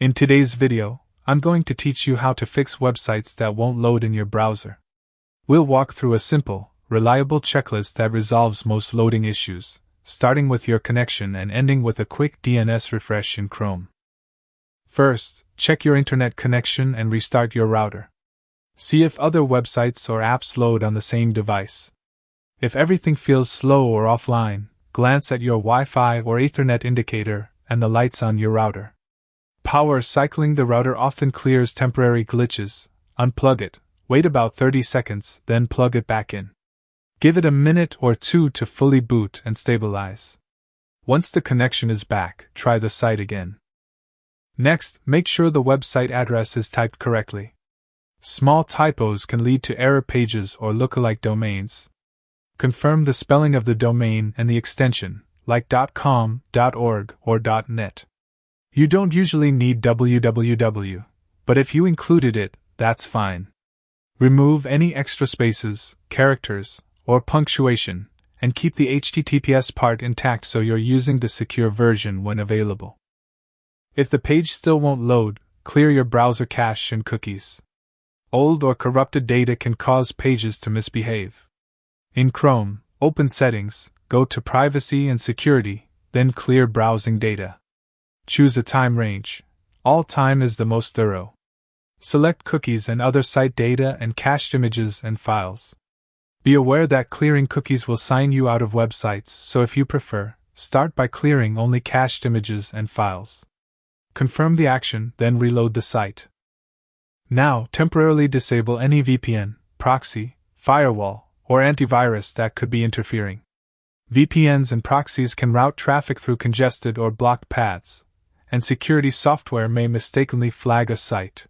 In today's video, I'm going to teach you how to fix websites that won't load in your browser. We'll walk through a simple, reliable checklist that resolves most loading issues, starting with your connection and ending with a quick DNS refresh in Chrome. First, check your internet connection and restart your router. See if other websites or apps load on the same device. If everything feels slow or offline, glance at your Wi-Fi or Ethernet indicator and the lights on your router. Power cycling the router often clears temporary glitches. Unplug it, wait about 30 seconds, then plug it back in. Give it a minute or two to fully boot and stabilize. Once the connection is back, try the site again. Next, make sure the website address is typed correctly. Small typos can lead to error pages or lookalike domains. Confirm the spelling of the domain and the extension, like .com, .org, or .net. You don't usually need www, but if you included it, that's fine. Remove any extra spaces, characters, or punctuation, and keep the HTTPS part intact so you're using the secure version when available. If the page still won't load, clear your browser cache and cookies. Old or corrupted data can cause pages to misbehave. In Chrome, open Settings, go to Privacy and Security, then clear browsing data. Choose a time range. All time is the most thorough. Select cookies and other site data and cached images and files. Be aware that clearing cookies will sign you out of websites, so if you prefer, start by clearing only cached images and files. Confirm the action, then reload the site. Now, temporarily disable any VPN, proxy, firewall, or antivirus that could be interfering. VPNs and proxies can route traffic through congested or blocked paths, and security software may mistakenly flag a site.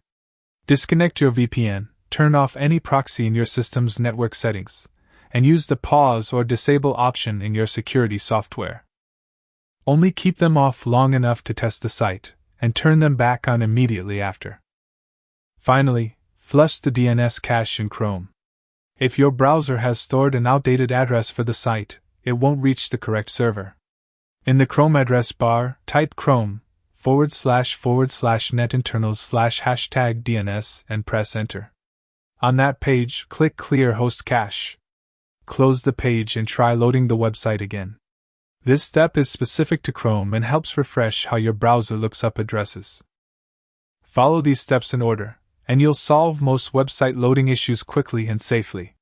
Disconnect your VPN, turn off any proxy in your system's network settings, and use the pause or disable option in your security software. Only keep them off long enough to test the site, and turn them back on immediately after. Finally, flush the DNS cache in Chrome. If your browser has stored an outdated address for the site, it won't reach the correct server. In the Chrome address bar, type Chrome //netinternals/#DNS and press Enter. On that page, click Clear Host Cache. Close the page and try loading the website again. This step is specific to Chrome and helps refresh how your browser looks up addresses. Follow these steps in order, and you'll solve most website loading issues quickly and safely.